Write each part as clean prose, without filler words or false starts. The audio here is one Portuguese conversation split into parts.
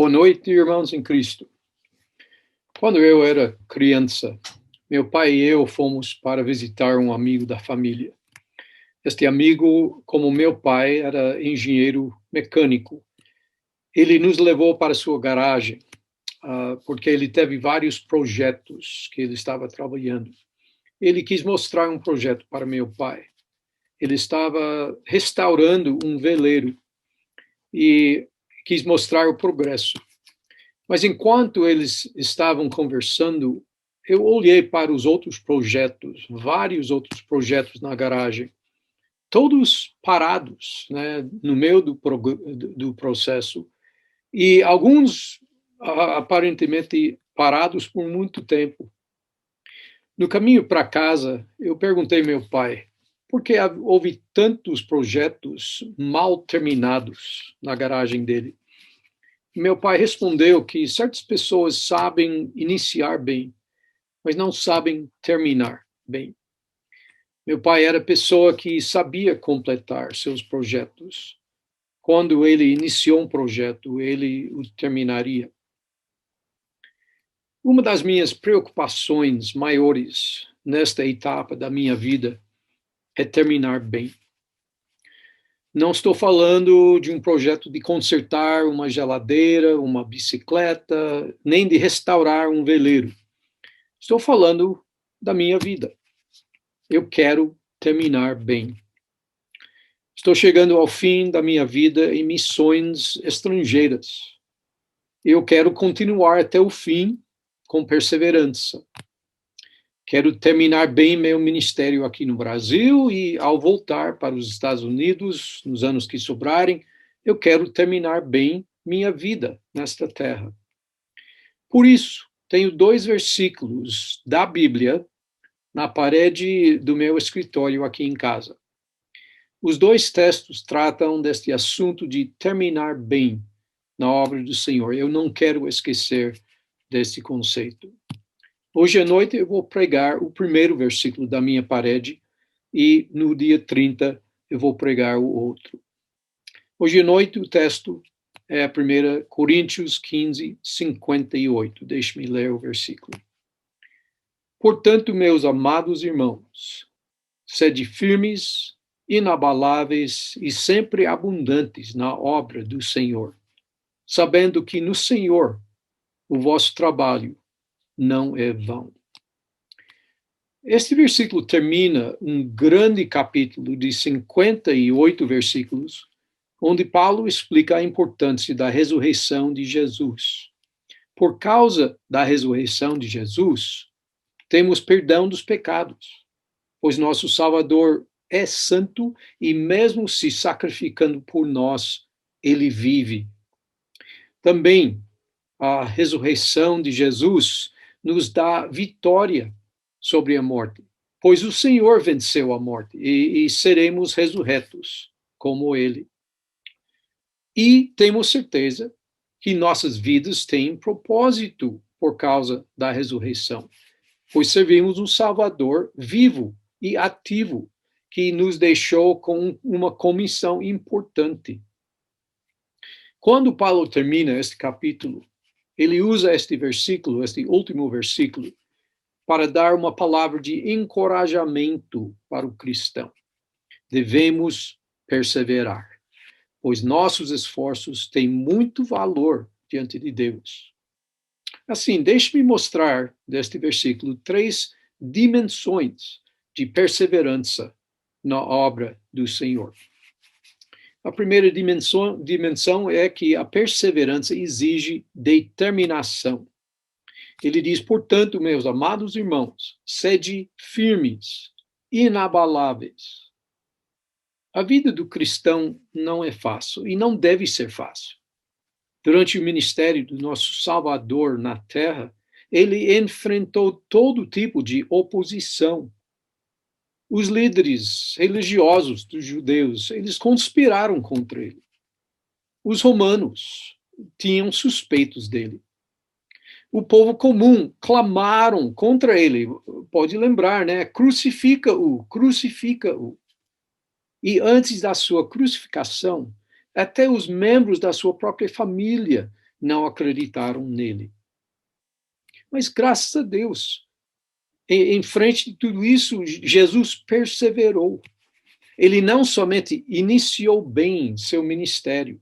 Boa noite, irmãos em Cristo. Quando eu era criança, meu pai e eu fomos para visitar um amigo da família. Este amigo, como meu pai, era engenheiro mecânico. Ele nos levou para sua garagem, porque ele teve vários projetos que ele estava trabalhando. Ele quis mostrar um projeto para meu pai. Ele estava restaurando um veleiro e quis mostrar o progresso. Mas enquanto eles estavam conversando, eu olhei para os outros projetos, vários outros projetos na garagem, todos parados, né, no meio do processo, e alguns aparentemente parados por muito tempo. No caminho para casa, eu perguntei ao meu pai por que houve tantos projetos mal terminados na garagem dele. Meu pai respondeu que certas pessoas sabem iniciar bem, mas não sabem terminar bem. Meu pai era pessoa que sabia completar seus projetos. Quando ele iniciou um projeto, ele o terminaria. Uma das minhas preocupações maiores nesta etapa da minha vida é terminar bem. Não estou falando de um projeto de consertar uma geladeira, uma bicicleta, nem de restaurar um veleiro. Estou falando da minha vida. Eu quero terminar bem. Estou chegando ao fim da minha vida em missões estrangeiras. Eu quero continuar até o fim com perseverança. Quero terminar bem meu ministério aqui no Brasil e, ao voltar para os Estados Unidos, nos anos que sobrarem, eu quero terminar bem minha vida nesta terra. Por isso, tenho 2 versículos da Bíblia na parede do meu escritório aqui em casa. Os 2 textos tratam deste assunto de terminar bem na obra do Senhor. Eu não quero esquecer deste conceito. Hoje à noite eu vou pregar o primeiro versículo da minha parede e no dia 30 eu vou pregar o outro. Hoje à noite o texto é 1 Coríntios 15, 58. Deixe-me ler o versículo. Portanto, meus amados irmãos, sede firmes, inabaláveis e sempre abundantes na obra do Senhor, sabendo que no Senhor o vosso trabalho não é vão. Este versículo termina um grande capítulo de 58 versículos, onde Paulo explica a importância da ressurreição de Jesus. Por causa da ressurreição de Jesus, temos perdão dos pecados, pois nosso Salvador é santo e mesmo se sacrificando por nós, ele vive. Também a ressurreição de Jesus nos dá vitória sobre a morte, pois o Senhor venceu a morte e seremos ressurretos como ele. E temos certeza que nossas vidas têm propósito por causa da ressurreição, pois servimos um Salvador vivo e ativo que nos deixou com uma comissão importante. Quando Paulo termina este capítulo, ele usa este versículo, este último versículo, para dar uma palavra de encorajamento para o cristão. Devemos perseverar, pois nossos esforços têm muito valor diante de Deus. Assim, deixe-me mostrar deste versículo 3 dimensões de perseverança na obra do Senhor. A primeira dimensão é que a perseverança exige determinação. Ele diz, portanto, meus amados irmãos, sede firmes, inabaláveis. A vida do cristão não é fácil e não deve ser fácil. Durante o ministério do nosso Salvador na terra, ele enfrentou todo tipo de oposição. Os líderes religiosos dos judeus, eles conspiraram contra ele. Os romanos tinham suspeitos dele. O povo comum clamaram contra ele. Pode lembrar, né? Crucifica-o, crucifica-o. E antes da sua crucificação, até os membros da sua própria família não acreditaram nele. Mas graças a Deus, em frente de tudo isso, Jesus perseverou. Ele não somente iniciou bem seu ministério,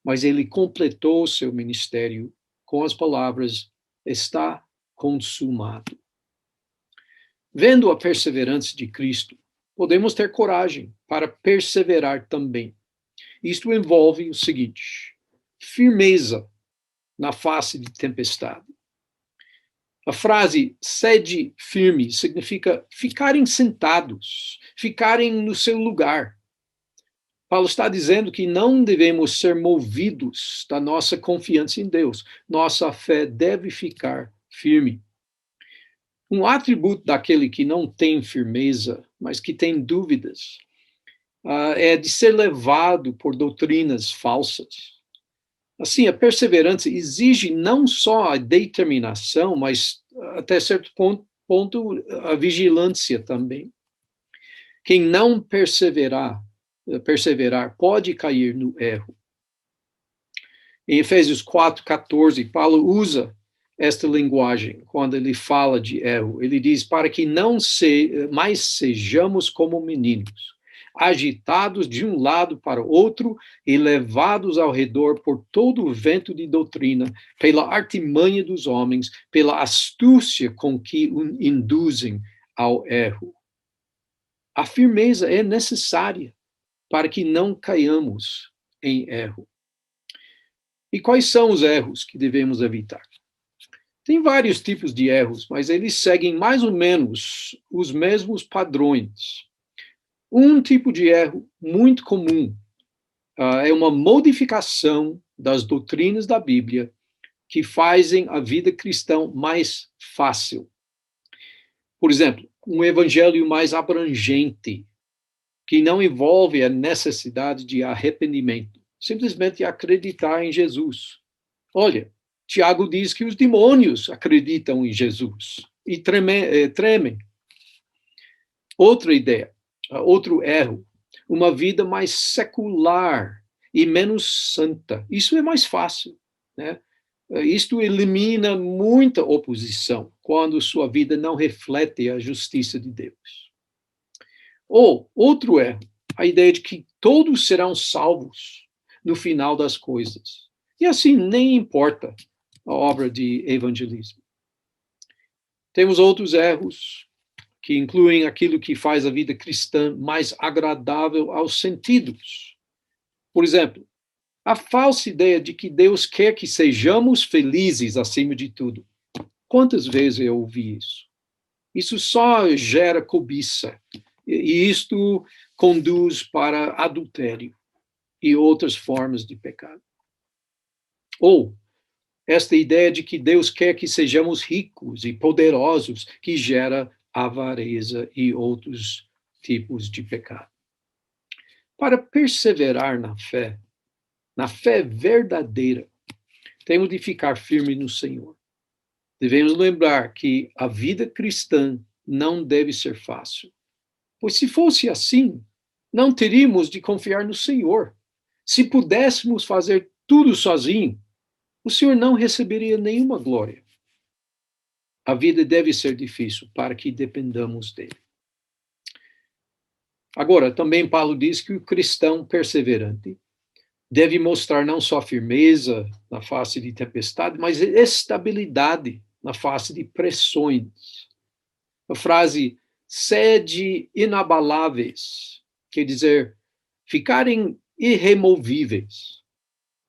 mas ele completou seu ministério com as palavras: está consumado. Vendo a perseverança de Cristo, podemos ter coragem para perseverar também. Isto envolve o seguinte: firmeza na face de tempestade. A frase sede firme significa ficarem sentados, ficarem no seu lugar. Paulo está dizendo que não devemos ser movidos da nossa confiança em Deus. Nossa fé deve ficar firme. Um atributo daquele que não tem firmeza, mas que tem dúvidas, é de ser levado por doutrinas falsas. Assim, a perseverança exige não só a determinação, mas até certo ponto a vigilância também. Quem não perseverar pode cair no erro. Em Efésios 4:14, Paulo usa esta linguagem quando ele fala de erro. Ele diz: para que não mais sejamos como meninos, agitados de um lado para o outro e levados ao redor por todo o vento de doutrina, pela artimanha dos homens, pela astúcia com que induzem ao erro. A firmeza é necessária para que não caiamos em erro. E quais são os erros que devemos evitar? Tem vários tipos de erros, mas eles seguem mais ou menos os mesmos padrões. Um tipo de erro muito comum é uma modificação das doutrinas da Bíblia que fazem a vida cristã mais fácil. Por exemplo, um evangelho mais abrangente, que não envolve a necessidade de arrependimento, simplesmente acreditar em Jesus. Olha, Tiago diz que os demônios acreditam em Jesus e tremem. Outra ideia, outro erro, uma vida mais secular e menos santa. Isso é mais fácil, né? Isto elimina muita oposição quando sua vida não reflete a justiça de Deus. Ou, outro erro, a ideia de que todos serão salvos no final das coisas. E assim, nem importa a obra de evangelismo. Temos outros erros que incluem aquilo que faz a vida cristã mais agradável aos sentidos. Por exemplo, a falsa ideia de que Deus quer que sejamos felizes acima de tudo. Quantas vezes eu ouvi isso? Isso só gera cobiça. E isto conduz para adultério e outras formas de pecado. Ou esta ideia de que Deus quer que sejamos ricos e poderosos, que gera avareza e outros tipos de pecado. Para perseverar na fé verdadeira, temos de ficar firme no Senhor. Devemos lembrar que a vida cristã não deve ser fácil. Pois se fosse assim, não teríamos de confiar no Senhor. Se pudéssemos fazer tudo sozinho, o Senhor não receberia nenhuma glória. A vida deve ser difícil para que dependamos dele. Agora, também Paulo diz que o cristão perseverante deve mostrar não só firmeza na face de tempestade, mas estabilidade na face de pressões. A frase sede inabaláveis quer dizer ficarem irremovíveis.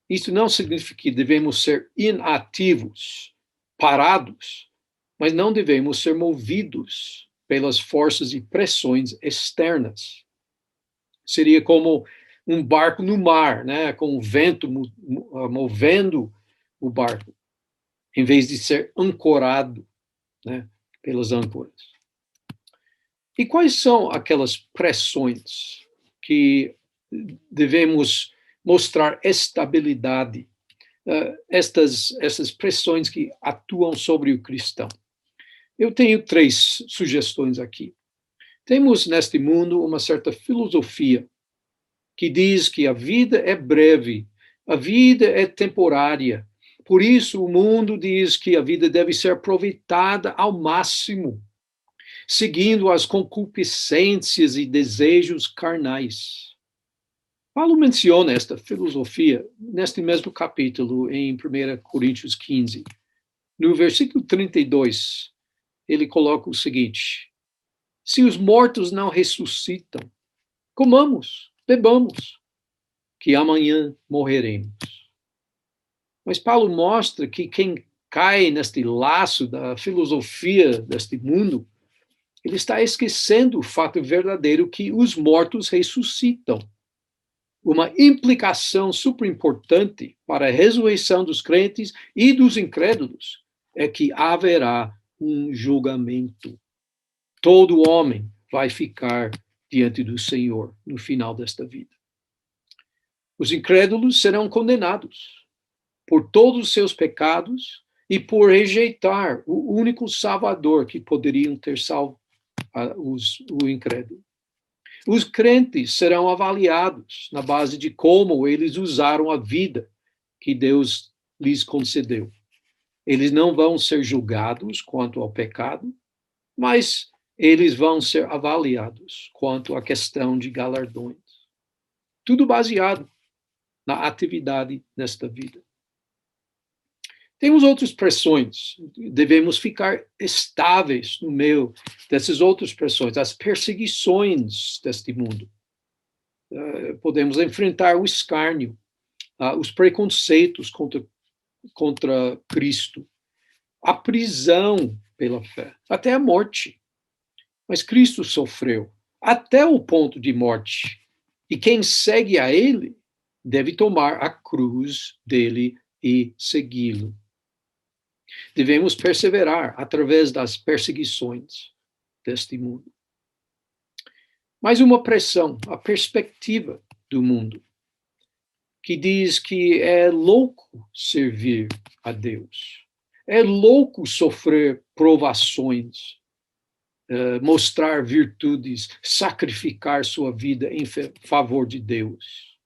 Isso não significa que devemos ser inativos, parados, mas não devemos ser movidos pelas forças e pressões externas. Seria como um barco no mar, né, com o vento movendo o barco, em vez de ser ancorado, né, pelas âncoras. E quais são aquelas pressões que devemos mostrar estabilidade? Essas pressões que atuam sobre o cristão. Eu tenho 3 sugestões aqui. Temos neste mundo uma certa filosofia que diz que a vida é breve, a vida é temporária Por isso, o mundo diz que a vida deve ser aproveitada ao máximo, seguindo as concupiscências e desejos carnais. Paulo menciona esta filosofia neste mesmo capítulo, em 1 Coríntios 15. No versículo 32, ele coloca o seguinte: se os mortos não ressuscitam, comamos, bebamos, que amanhã morreremos. Mas Paulo mostra que quem cai neste laço da filosofia deste mundo, ele está esquecendo o fato verdadeiro que os mortos ressuscitam. Uma implicação super importante para a ressurreição dos crentes e dos incrédulos é que haverá um julgamento. Todo homem vai ficar diante do Senhor no final desta vida. Os incrédulos serão condenados por todos os seus pecados e por rejeitar o único Salvador que poderiam ter salvo o incrédulo. Os crentes serão avaliados na base de como eles usaram a vida que Deus lhes concedeu. Eles não vão ser julgados quanto ao pecado, mas eles vão ser avaliados quanto à questão de galardões. Tudo baseado na atividade nesta vida. Temos outras pressões, devemos ficar estáveis no meio dessas outras pressões, as perseguições deste mundo. Podemos enfrentar o escárnio, os preconceitos contra Cristo, a prisão pela fé, até a morte. Mas Cristo sofreu até o ponto de morte, e quem segue a ele deve tomar a cruz dele e segui-lo. Devemos perseverar através das perseguições deste mundo. Mais uma pressão, a perspectiva do mundo, que diz que é louco servir a Deus, é louco sofrer provações, mostrar virtudes, sacrificar sua vida em favor de Deus.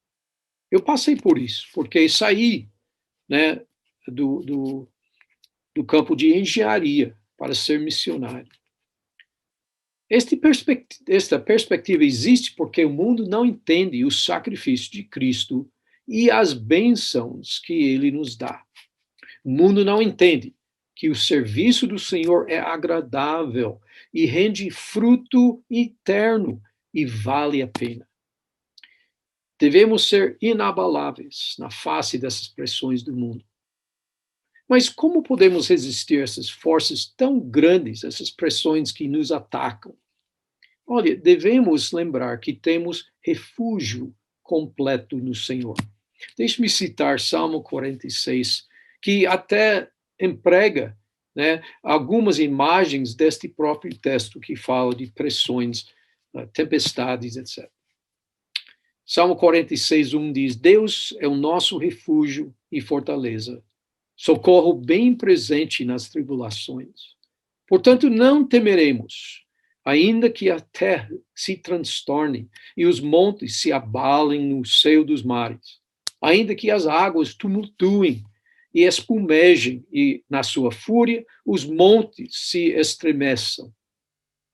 Eu passei por isso, porque saí, né, do campo de engenharia para ser missionário. Esta perspectiva existe porque o mundo não entende o sacrifício de Cristo e as bênçãos que ele nos dá. O mundo não entende que o serviço do Senhor é agradável e rende fruto eterno e vale a pena. Devemos ser inabaláveis na face dessas pressões do mundo. Mas como podemos resistir a essas forças tão grandes, essas pressões que nos atacam? Olha, devemos lembrar que temos refúgio completo no Senhor. Deixe-me citar Salmo 46, que até emprega, né, algumas imagens deste próprio texto que fala de pressões, tempestades, etc. Salmo 46, 1 diz: Deus é o nosso refúgio e fortaleza, socorro bem presente nas tribulações. Portanto, não temeremos, ainda que a terra se transtorne e os montes se abalem no seio dos mares, ainda que as águas tumultuem e espumejem e, na sua fúria, os montes se estremeçam.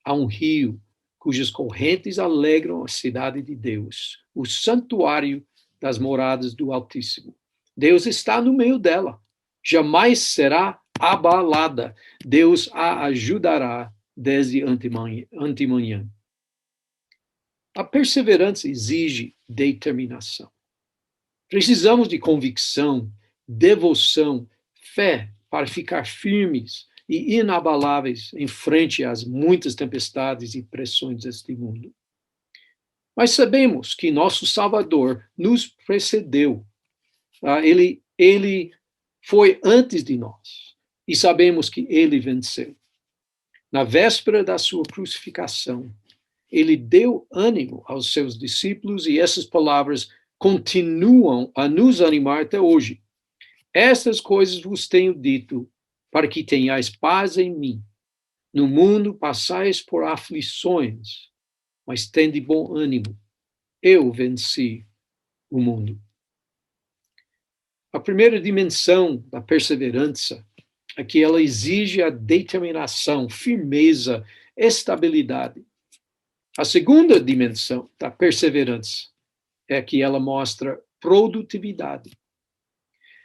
Há um rio cujas correntes alegram a cidade de Deus, o santuário das moradas do Altíssimo. Deus está no meio dela. Jamais será abalada. Deus a ajudará desde antemanhã. A perseverança exige determinação. Precisamos de convicção, devoção, fé para ficar firmes e inabaláveis em frente às muitas tempestades e pressões deste mundo. Mas sabemos que nosso Salvador nos precedeu. Ele foi antes de nós. E sabemos que ele venceu. Na véspera da sua crucificação, ele deu ânimo aos seus discípulos e essas palavras continuam a nos animar até hoje. Estas coisas vos tenho dito para que tenhais paz em mim. No mundo passais por aflições, mas tende bom ânimo. Eu venci o mundo. A primeira dimensão da perseverança é que ela exige a determinação, firmeza, estabilidade. A segunda dimensão da perseverança é que ela mostra produtividade.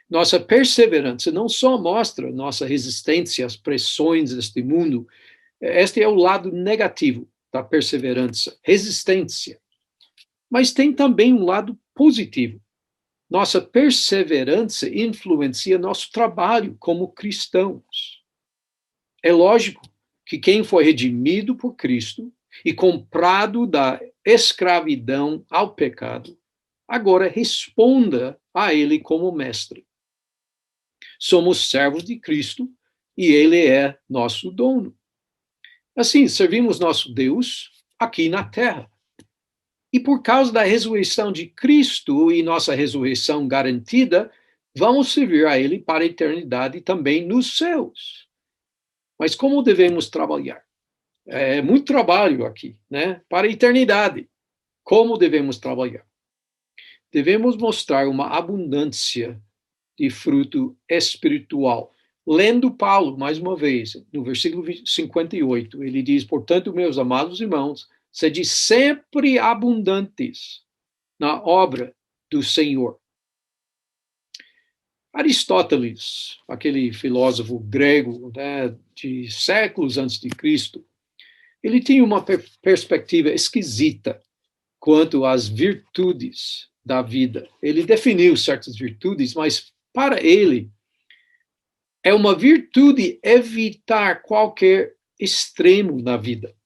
Nossa perseverança não só mostra nossa resistência às pressões deste mundo, este é o lado negativo da perseverança, resistência. Mas tem também um lado positivo. Nossa perseverança influencia nosso trabalho como cristãos. É lógico que quem foi redimido por Cristo e comprado da escravidão ao pecado, agora responda a Ele como mestre. Somos servos de Cristo e Ele é nosso dono. Assim, servimos nosso Deus aqui na terra. E por causa da ressurreição de Cristo e nossa ressurreição garantida, vamos servir a Ele para a eternidade também nos céus. Mas como devemos trabalhar? É muito trabalho aqui, né? Para a eternidade. Como devemos trabalhar? Devemos mostrar uma abundância de fruto espiritual. Lendo Paulo, mais uma vez, no versículo 58, ele diz: portanto, meus amados irmãos, sede sempre abundantes na obra do Senhor. Aristóteles, aquele filósofo grego, né, de séculos antes de Cristo, ele tinha uma perspectiva esquisita quanto às virtudes da vida. Ele definiu certas virtudes, mas para ele é uma virtude evitar qualquer extremo na vida.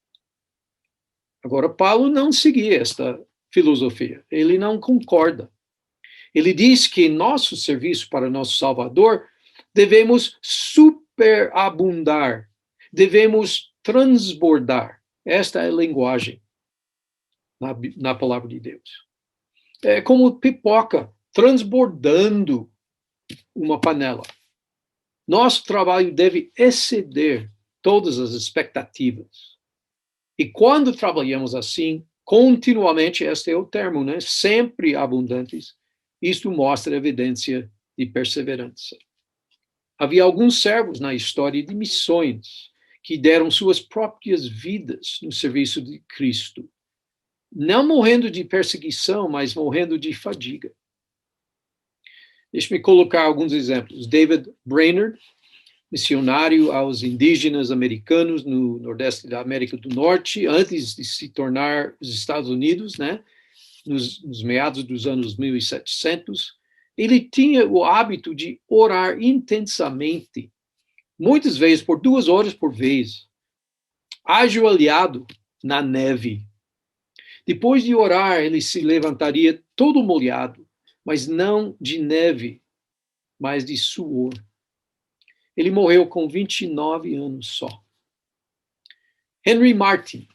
Agora, Paulo não seguia esta filosofia, ele não concorda. Ele diz que em nosso serviço para nosso Salvador devemos superabundar, devemos transbordar. Esta é a linguagem na palavra de Deus. É como pipoca transbordando uma panela. Nosso trabalho deve exceder todas as expectativas. E quando trabalhamos assim, continuamente, este é o termo, né? Sempre abundantes, isto mostra evidência de perseverança. Havia alguns servos na história de missões que deram suas próprias vidas no serviço de Cristo, não morrendo de perseguição, mas morrendo de fadiga. Deixe-me colocar alguns exemplos. David Brainerd, missionário aos indígenas americanos no nordeste da América do Norte, antes de se tornar os Estados Unidos, né, nos meados dos anos 1700, ele tinha o hábito de orar intensamente, muitas vezes por 2 horas por vez, ajoelhado na neve. Depois de orar, ele se levantaria todo molhado, mas não de neve, mas de suor. Ele morreu com 29 anos só. Henry Martyn,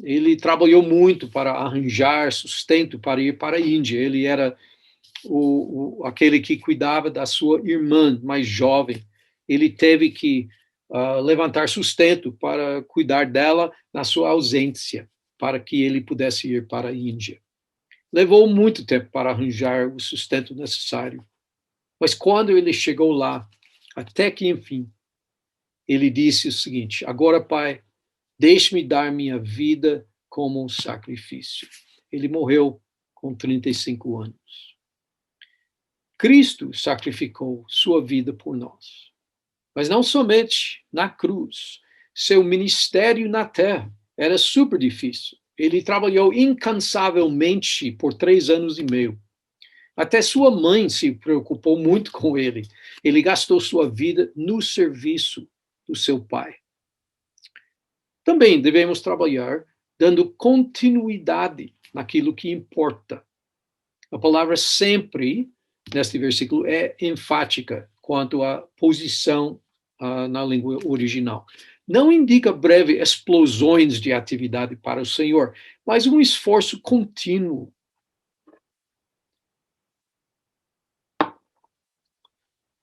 ele trabalhou muito para arranjar sustento para ir para a Índia. Ele era aquele que cuidava da sua irmã mais jovem. Ele teve que levantar sustento para cuidar dela na sua ausência, para que ele pudesse ir para a Índia. Levou muito tempo para arranjar o sustento necessário. Mas quando ele chegou lá, até que, enfim, ele disse o seguinte: agora, Pai, deixe-me dar minha vida como um sacrifício. Ele morreu com 35 anos. Cristo sacrificou sua vida por nós. Mas não somente na cruz. Seu ministério na terra era super difícil. Ele trabalhou incansavelmente por 3 anos e meio. Até sua mãe se preocupou muito com ele. Ele gastou sua vida no serviço do seu pai. Também devemos trabalhar dando continuidade naquilo que importa. A palavra sempre, neste versículo, é enfática quanto à posição na língua original. Não indica breve explosões de atividade para o Senhor, mas um esforço contínuo.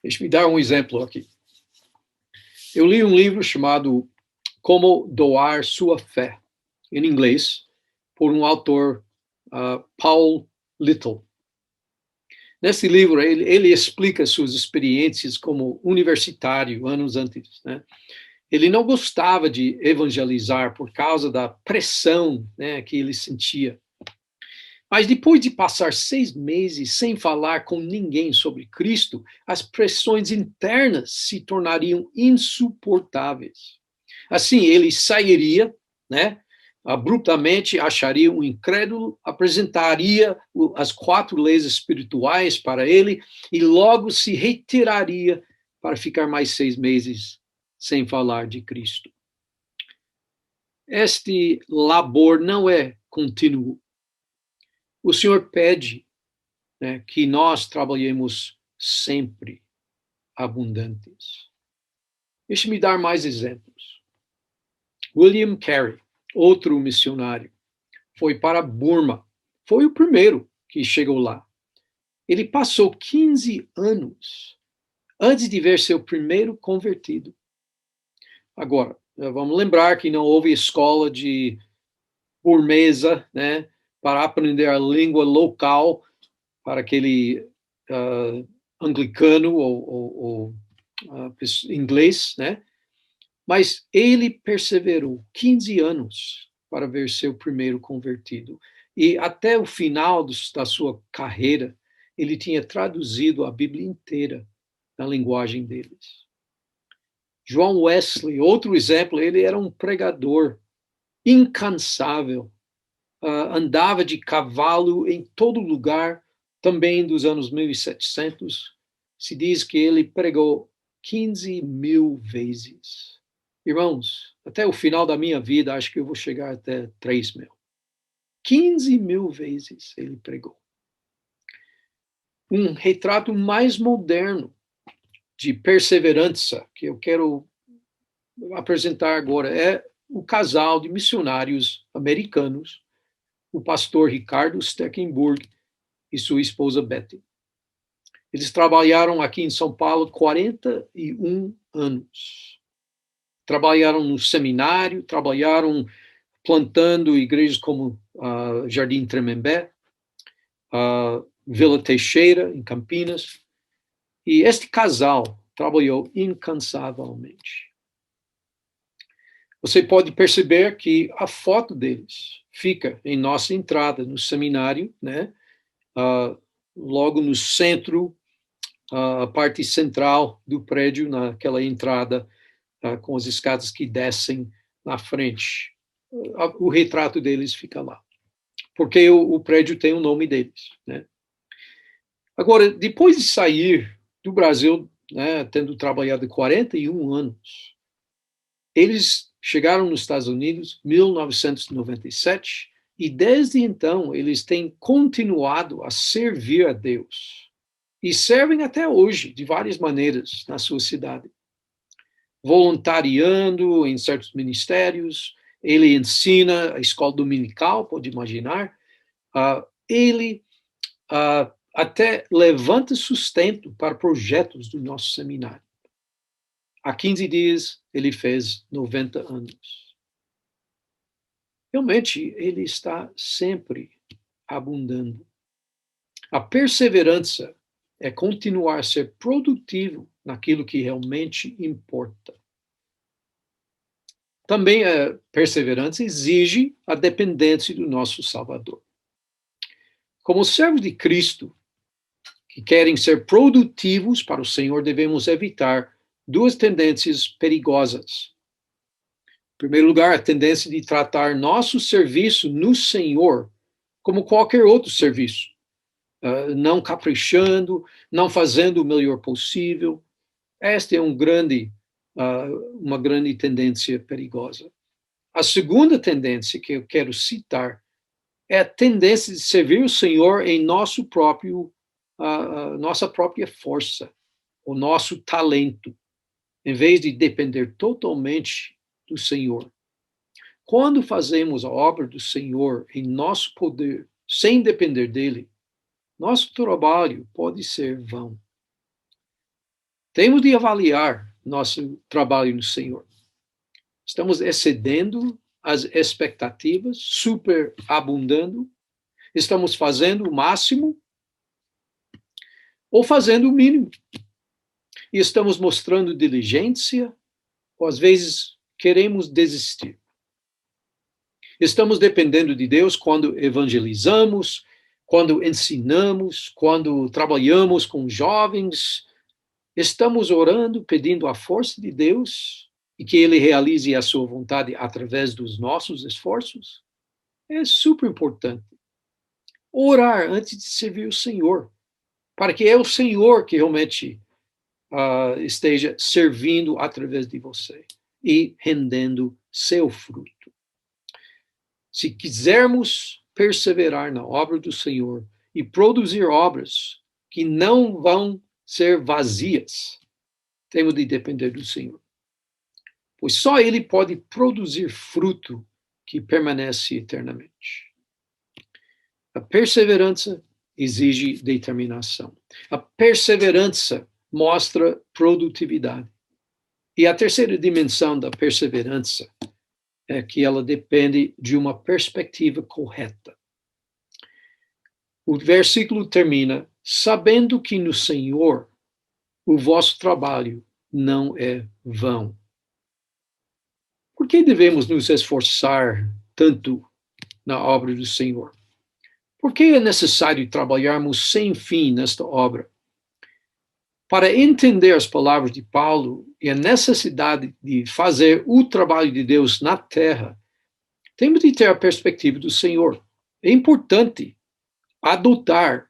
Deixe-me dar um exemplo aqui. Eu li um livro chamado Como Doar Sua Fé, em inglês, por um autor, Paul Little. Nesse livro, ele explica suas experiências como universitário, anos antes, né? Ele não gostava de evangelizar por causa da pressão, né, que ele sentia. Mas depois de passar 6 meses sem falar com ninguém sobre Cristo, as pressões internas se tornariam insuportáveis. Assim, ele sairia, né, abruptamente, acharia um incrédulo, apresentaria as 4 leis espirituais para ele e logo se retiraria para ficar mais 6 meses sem falar de Cristo. Este labor não é contínuo. O Senhor pede, né, que nós trabalhemos sempre abundantes. Deixe-me dar mais exemplos. William Carey, outro missionário, foi para Burma. Foi o primeiro que chegou lá. Ele passou 15 anos antes de ver seu primeiro convertido. Agora, vamos lembrar que não houve escola de burmesa, né, para aprender a língua local para aquele anglicano ou inglês, né? Mas ele perseverou 15 anos para ver seu primeiro convertido. E até o final da sua carreira, ele tinha traduzido a Bíblia inteira na linguagem deles. John Wesley, outro exemplo, ele era um pregador incansável, andava de cavalo em todo lugar, também dos anos 1700. Se diz que ele pregou 15.000 vezes. Irmãos, até o final da minha vida, acho que eu vou chegar até 3.000. 15.000 vezes ele pregou. Um retrato mais moderno de perseverança que eu quero apresentar agora é o casal de missionários americanos, o pastor Ricardo Steckenburg e sua esposa Betty. Eles trabalharam aqui em São Paulo 41 anos. Trabalharam no seminário, trabalharam plantando igrejas como Jardim Tremembé, Vila Teixeira, em Campinas. E este casal trabalhou incansavelmente. Você pode perceber que a foto deles fica em nossa entrada no seminário, né? Logo no centro, a parte central do prédio, naquela entrada com as escadas que descem na frente. O retrato deles fica lá, porque o prédio tem o nome deles, né? Agora, depois de sair do Brasil, né, tendo trabalhado 41 anos, eles chegaram nos Estados Unidos em 1997 e desde então eles têm continuado a servir a Deus e servem até hoje de várias maneiras na sua cidade. Voluntariando em certos ministérios, ele ensina a escola dominical, pode imaginar, ele até levanta sustento para projetos do nosso seminário. Há 15 dias, ele fez 90 anos. Realmente, ele está sempre abundando. A perseverança é continuar a ser produtivo naquilo que realmente importa. Também a perseverança exige a dependência do nosso Salvador. Como servos de Cristo, que querem ser produtivos para o Senhor, devemos evitar 2 tendências perigosas. Em primeiro lugar, a tendência de tratar nosso serviço no Senhor como qualquer outro serviço, não caprichando, não fazendo o melhor possível. Esta é uma grande tendência perigosa. A segunda tendência que eu quero citar é a tendência de servir o Senhor em nossa própria força, o nosso talento, em vez de depender totalmente do Senhor. Quando fazemos a obra do Senhor em nosso poder, sem depender dele, nosso trabalho pode ser vão. Temos de avaliar nosso trabalho no Senhor. Estamos excedendo as expectativas, superabundando? Estamos fazendo o máximo? ou fazendo o mínimo. E estamos mostrando diligência, ou às vezes queremos desistir. Estamos dependendo de Deus quando evangelizamos, quando ensinamos, quando trabalhamos com jovens. Estamos orando, pedindo a força de Deus e que Ele realize a sua vontade através dos nossos esforços. É super importante. Orar antes de servir o Senhor, para que é o Senhor que realmente esteja servindo através de você e rendendo seu fruto. Se quisermos perseverar na obra do Senhor e produzir obras que não vão ser vazias, temos de depender do Senhor. Pois só Ele pode produzir fruto que permanece eternamente. A perseverança exige determinação. A perseverança mostra produtividade. E a terceira dimensão da perseverança é que ela depende de uma perspectiva correta. O versículo termina: sabendo que no Senhor o vosso trabalho não é vão. Por que devemos nos esforçar tanto na obra do Senhor? Por que é necessário trabalharmos sem fim nesta obra? Para entender as palavras de Paulo e a necessidade de fazer o trabalho de Deus na terra, temos de ter a perspectiva do Senhor. É importante adotar,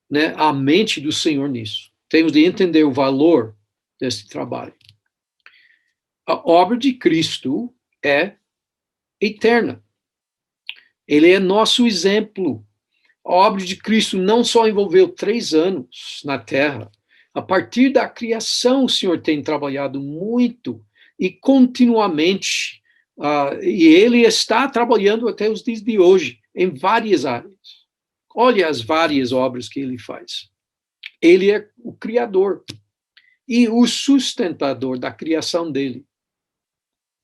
né, a mente do Senhor nisso. Temos de entender o valor desse trabalho. A obra de Cristo é eterna. Ele é nosso exemplo. A obra de Cristo não só envolveu 3 anos na terra. A partir da criação, o Senhor tem trabalhado muito e continuamente. E Ele está trabalhando até os dias de hoje, em várias áreas. Olha as várias obras que Ele faz. Ele é o Criador e o sustentador da criação dele.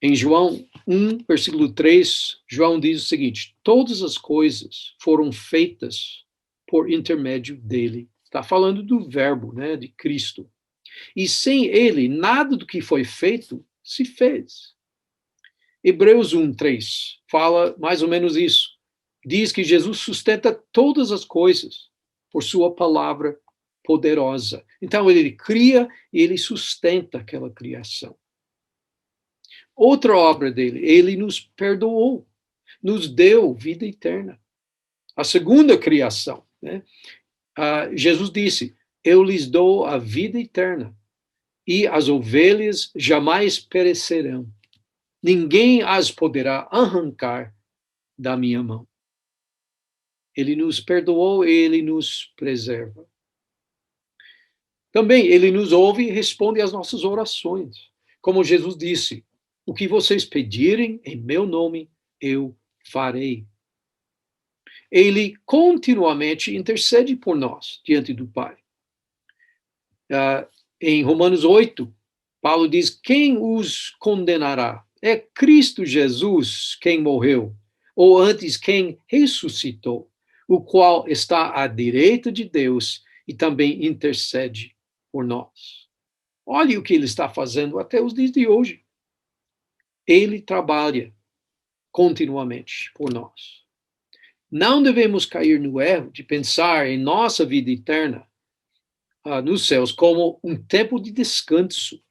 Em João 1, versículo 3, João diz o seguinte: todas as coisas foram feitas por intermédio dele. Está falando do verbo, né, de Cristo. E sem ele, nada do que foi feito se fez. Hebreus 1, 3 fala mais ou menos isso. Diz que Jesus sustenta todas as coisas por sua palavra poderosa. Então ele cria e ele sustenta aquela criação. Outra obra dele, ele nos perdoou, nos deu vida eterna. A segunda criação, né? Jesus disse: eu lhes dou a vida eterna, e as ovelhas jamais perecerão. Ninguém as poderá arrancar da minha mão. Ele nos perdoou, ele nos preserva. Também ele nos ouve e responde às nossas orações. Como Jesus disse: o que vocês pedirem em meu nome, eu farei. Ele continuamente intercede por nós diante do Pai. Em Romanos 8, Paulo diz: quem os condenará? É Cristo Jesus quem morreu, ou antes quem ressuscitou, o qual está à direita de Deus e também intercede por nós. Olhe o que ele está fazendo até os dias de hoje. Ele trabalha continuamente por nós. Não devemos cair no erro de pensar em nossa vida eterna nos céus como um tempo de descanso.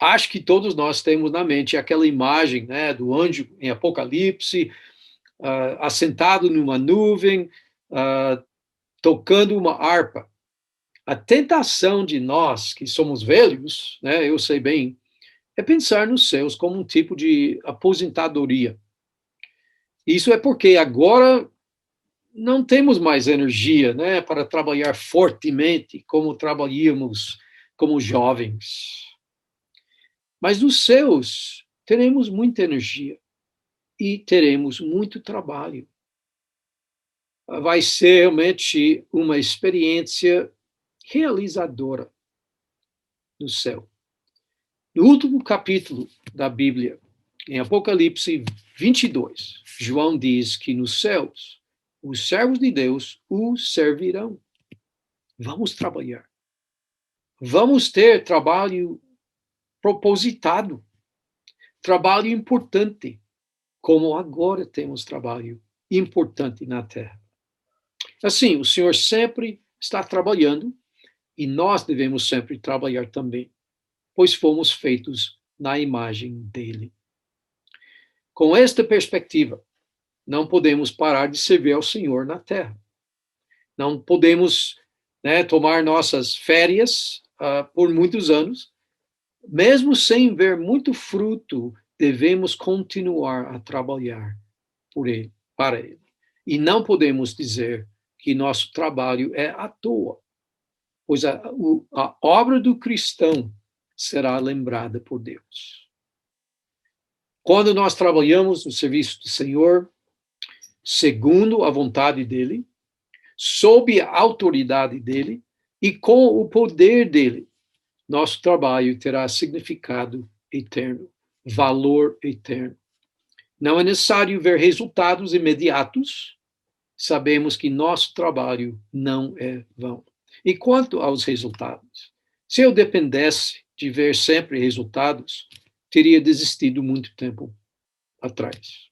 Acho que todos nós temos na mente aquela imagem, né, do anjo em Apocalipse, assentado numa nuvem, tocando uma harpa. A tentação de nós que somos velhos, né, eu sei bem, é pensar nos céus como um tipo de aposentadoria. Isso é porque agora não temos mais energia, né, para trabalhar fortemente como trabalhávamos como jovens. Mas nos céus teremos muita energia e teremos muito trabalho. Vai ser realmente uma experiência realizadora no céu. No último capítulo da Bíblia, em Apocalipse 22, João diz que nos céus os servos de Deus o servirão. Vamos trabalhar. Vamos ter trabalho propositado, trabalho importante, como agora temos trabalho importante na terra. Assim, o Senhor sempre está trabalhando e nós devemos sempre trabalhar também, pois fomos feitos na imagem dele. Com esta perspectiva, não podemos parar de servir ao Senhor na terra. Não podemos, tomar nossas férias por muitos anos. Mesmo sem ver muito fruto, devemos continuar a trabalhar por ele, para ele. E não podemos dizer que nosso trabalho é à toa, pois a obra do cristão será lembrada por Deus. Quando nós trabalhamos no serviço do Senhor, segundo a vontade dele, sob a autoridade dele e com o poder dele, nosso trabalho terá significado eterno, valor eterno. Não é necessário ver resultados imediatos. Sabemos que nosso trabalho não é vão. E quanto aos resultados? Se eu dependesse de ver sempre resultados, teria desistido muito tempo atrás.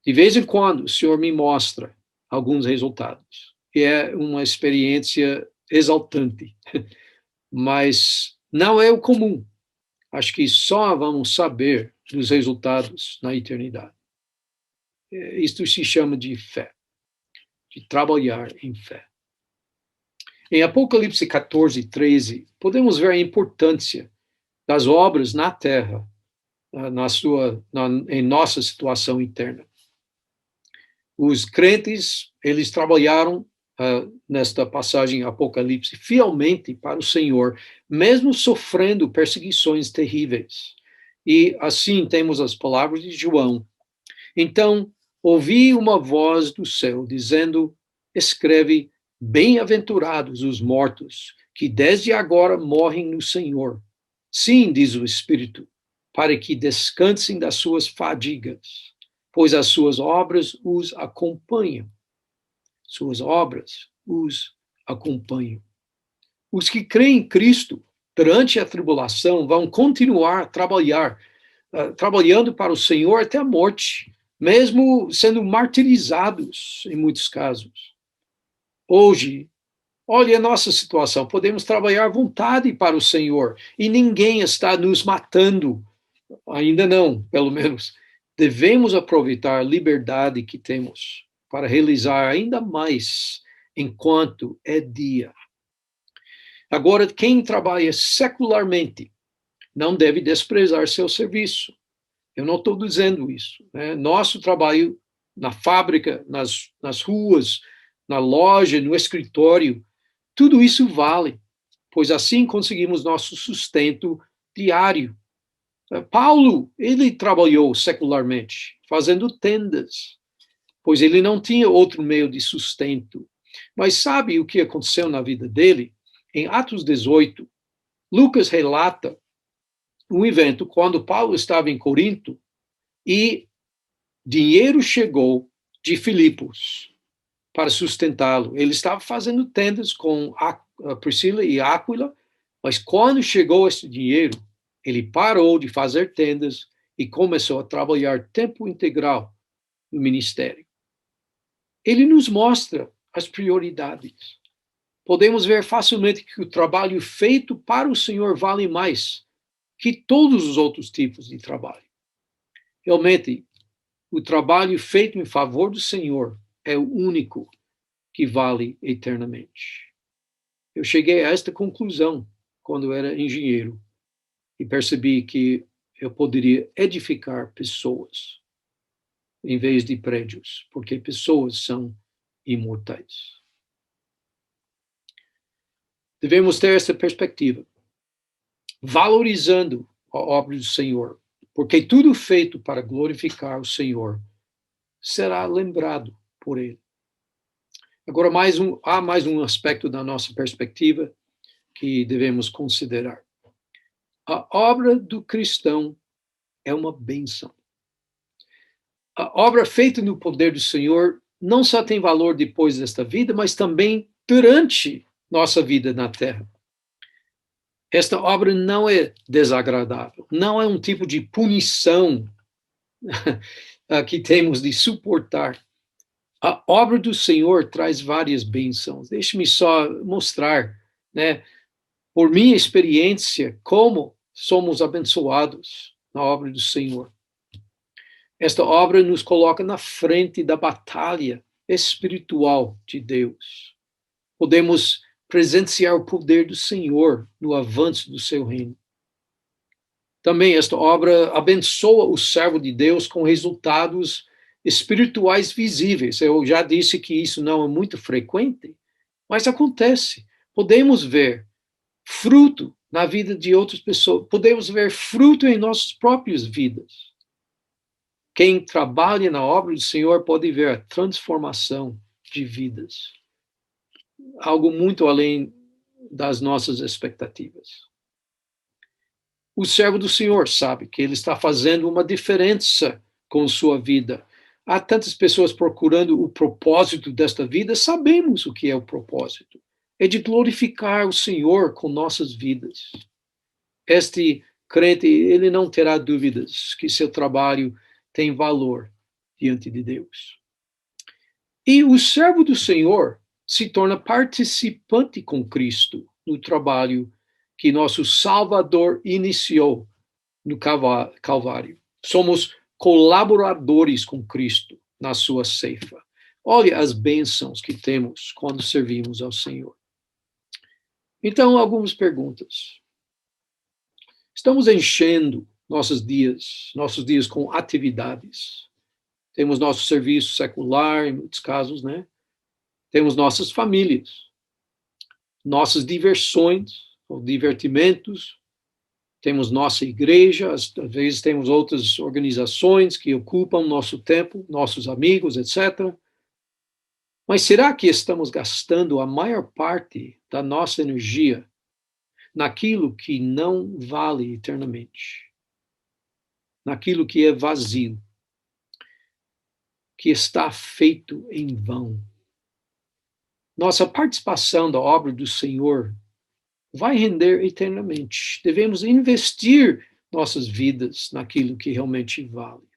De vez em quando, o Senhor me mostra alguns resultados. E é uma experiência exaltante. Mas não é o comum. Acho que só vamos saber dos resultados na eternidade. Isto se chama de fé, de trabalhar em fé. Em Apocalipse 14, 13, podemos ver a importância das obras na terra, em nossa situação interna. Os crentes, eles trabalharam nesta passagem Apocalipse, fielmente para o Senhor, mesmo sofrendo perseguições terríveis. E assim temos as palavras de João. Então, ouvi uma voz do céu dizendo, escreve, bem-aventurados os mortos, que desde agora morrem no Senhor. Sim, diz o Espírito, para que descansem das suas fadigas, pois as suas obras os acompanham. Suas obras os acompanham. Os que creem em Cristo durante a tribulação vão continuar a trabalhando para o Senhor até a morte, mesmo sendo martirizados em muitos casos. Hoje, olha a nossa situação, podemos trabalhar à vontade para o Senhor e ninguém está nos matando, ainda não, pelo menos. Devemos aproveitar a liberdade que temos para realizar ainda mais enquanto é dia. Agora, quem trabalha secularmente não deve desprezar seu serviço. Eu não estou dizendo isso. Nosso trabalho na fábrica, nas ruas, na loja, no escritório, tudo isso vale, pois assim conseguimos nosso sustento diário. Paulo, ele trabalhou secularmente, fazendo tendas, pois ele não tinha outro meio de sustento. Mas sabe o que aconteceu na vida dele? Em Atos 18, Lucas relata um evento quando Paulo estava em Corinto e dinheiro chegou de Filipos para sustentá-lo. Ele estava fazendo tendas com a Priscila e Áquila, mas quando chegou esse dinheiro, ele parou de fazer tendas e começou a trabalhar tempo integral no ministério. Ele nos mostra as prioridades. Podemos ver facilmente que o trabalho feito para o Senhor vale mais que todos os outros tipos de trabalho. Realmente, o trabalho feito em favor do Senhor é o único que vale eternamente. Eu cheguei a esta conclusão quando eu era engenheiro e percebi que eu poderia edificar pessoas em vez de prédios, porque pessoas são imortais. Devemos ter essa perspectiva, valorizando a obra do Senhor, porque tudo feito para glorificar o Senhor será lembrado por Ele. Agora, há mais um aspecto da nossa perspectiva que devemos considerar. A obra do cristão é uma bênção. A obra feita no poder do Senhor não só tem valor depois desta vida, mas também durante nossa vida na terra. Esta obra não é desagradável, não é um tipo de punição que temos de suportar. A obra do Senhor traz várias bênçãos. Deixe-me só mostrar, né, por minha experiência, como somos abençoados na obra do Senhor. Esta obra nos coloca na frente da batalha espiritual de Deus. Podemos presenciar o poder do Senhor no avanço do seu reino. Também esta obra abençoa o servo de Deus com resultados espirituais visíveis. Eu já disse que isso não é muito frequente, mas acontece. Podemos ver fruto na vida de outras pessoas, podemos ver fruto em nossas próprias vidas. Quem trabalha na obra do Senhor pode ver a transformação de vidas. Algo muito além das nossas expectativas. O servo do Senhor sabe que ele está fazendo uma diferença com sua vida. Há tantas pessoas procurando o propósito desta vida, sabemos o que é o propósito. É de glorificar o Senhor com nossas vidas. Este crente, ele não terá dúvidas que seu trabalho tem valor diante de Deus. E o servo do Senhor se torna participante com Cristo no trabalho que nosso Salvador iniciou no Calvário. Somos colaboradores com Cristo na sua ceifa. Olha as bênçãos que temos quando servimos ao Senhor. Então, algumas perguntas. Estamos enchendo nossos dias com atividades. Temos nosso serviço secular, em muitos casos, né? Temos nossas famílias, nossas diversões, ou divertimentos, temos nossa igreja, às vezes temos outras organizações que ocupam nosso tempo, nossos amigos, etc. Mas será que estamos gastando a maior parte da nossa energia naquilo que não vale eternamente? Naquilo que é vazio, que está feito em vão? Nossa participação da obra do Senhor vai render eternamente. Devemos investir nossas vidas naquilo que realmente vale.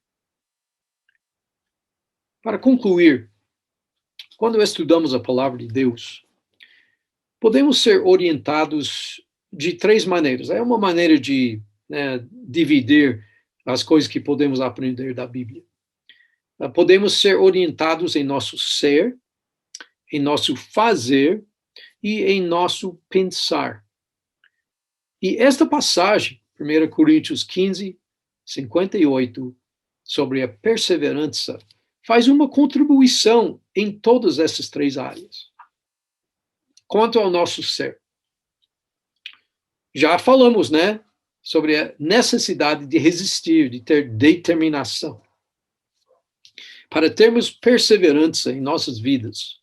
Para concluir, quando estudamos a palavra de Deus, podemos ser orientados de três maneiras. É uma maneira de dividir as coisas que podemos aprender da Bíblia. Podemos ser orientados em nosso ser, em nosso fazer e em nosso pensar. E esta passagem, 1 Coríntios 15, 58, sobre a perseverança, faz uma contribuição em todas essas três áreas. Quanto ao nosso ser, já falamos, né, sobre a necessidade de resistir, de ter determinação. Para termos perseverança em nossas vidas,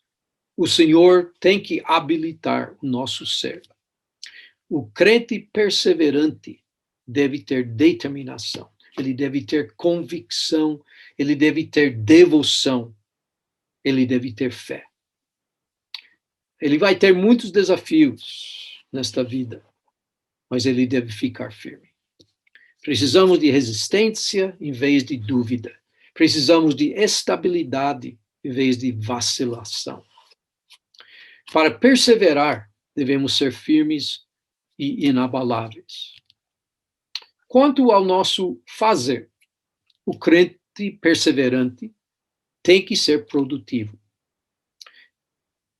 o Senhor tem que habilitar o nosso ser. O crente perseverante deve ter determinação, ele deve ter convicção, ele deve ter devoção, ele deve ter fé. Ele vai ter muitos desafios nesta vida, mas ele deve ficar firme. Precisamos de resistência em vez de dúvida. Precisamos de estabilidade em vez de vacilação. Para perseverar, devemos ser firmes e inabaláveis. Quanto ao nosso fazer, o crente perseverante tem que ser produtivo.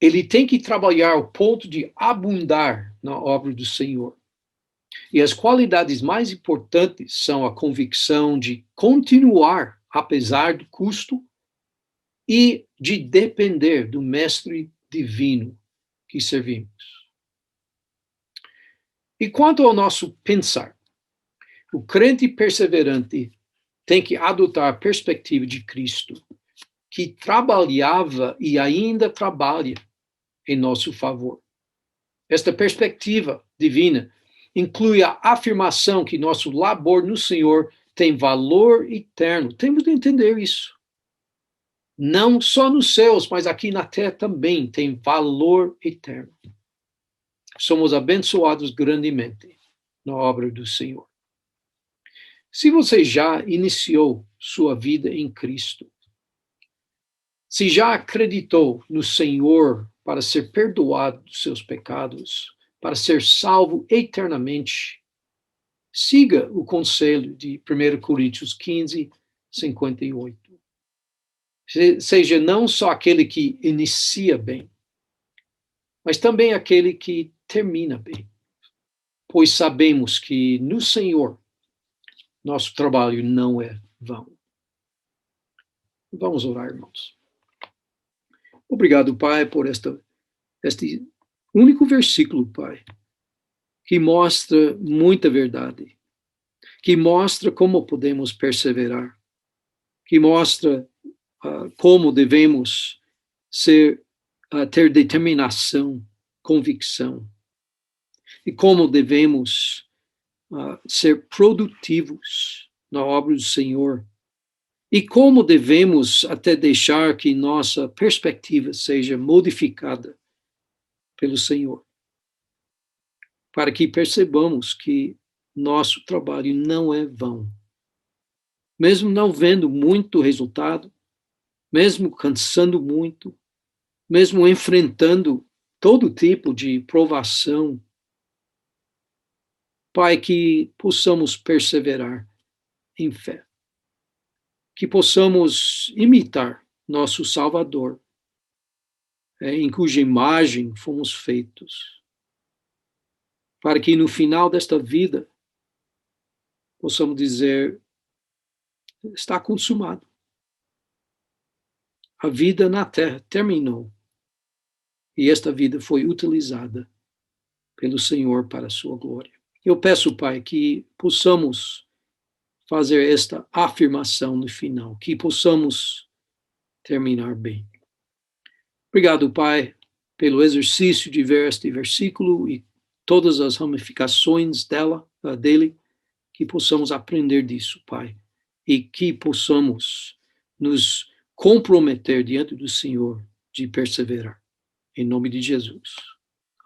Ele tem que trabalhar ao ponto de abundar na obra do Senhor. E as qualidades mais importantes são a convicção de continuar apesar do custo e de depender do Mestre Divino que servimos. E quanto ao nosso pensar, o crente perseverante tem que adotar a perspectiva de Cristo, que trabalhava e ainda trabalha em nosso favor. Esta perspectiva divina inclui a afirmação que nosso labor no Senhor tem valor eterno. Temos de entender isso. Não só nos céus, mas aqui na terra também tem valor eterno. somos abençoados grandemente na obra do Senhor. Se você já iniciou sua vida em Cristo, se já acreditou no Senhor para ser perdoado dos seus pecados, para ser salvo eternamente, siga o conselho de 1 Coríntios 15, 58. Seja não só aquele que inicia bem, mas também aquele que termina bem. Pois sabemos que no Senhor nosso trabalho não é vão. Vamos orar, irmãos. Obrigado, Pai, por este único versículo, Pai, que mostra muita verdade, que mostra como podemos perseverar, que mostra como devemos ter determinação, convicção, e como devemos ser produtivos na obra do Senhor, e como devemos até deixar que nossa perspectiva seja modificada pelo Senhor, para que percebamos que nosso trabalho não é vão. Mesmo não vendo muito resultado, mesmo cansando muito, mesmo enfrentando todo tipo de provação, Pai, que possamos perseverar em fé, que possamos imitar nosso Salvador, em cuja imagem fomos feitos, para que no final desta vida possamos dizer: está consumado. A vida na terra terminou e esta vida foi utilizada pelo Senhor para a sua glória. Eu peço, Pai, que possamos fazer esta afirmação no final, que possamos terminar bem. Obrigado, Pai, pelo exercício de ver este versículo e todas as ramificações dele, que possamos aprender disso, Pai, e que possamos nos comprometer diante do Senhor de perseverar. Em nome de Jesus.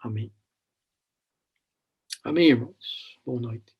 Amém. Amém, irmãos. Boa noite.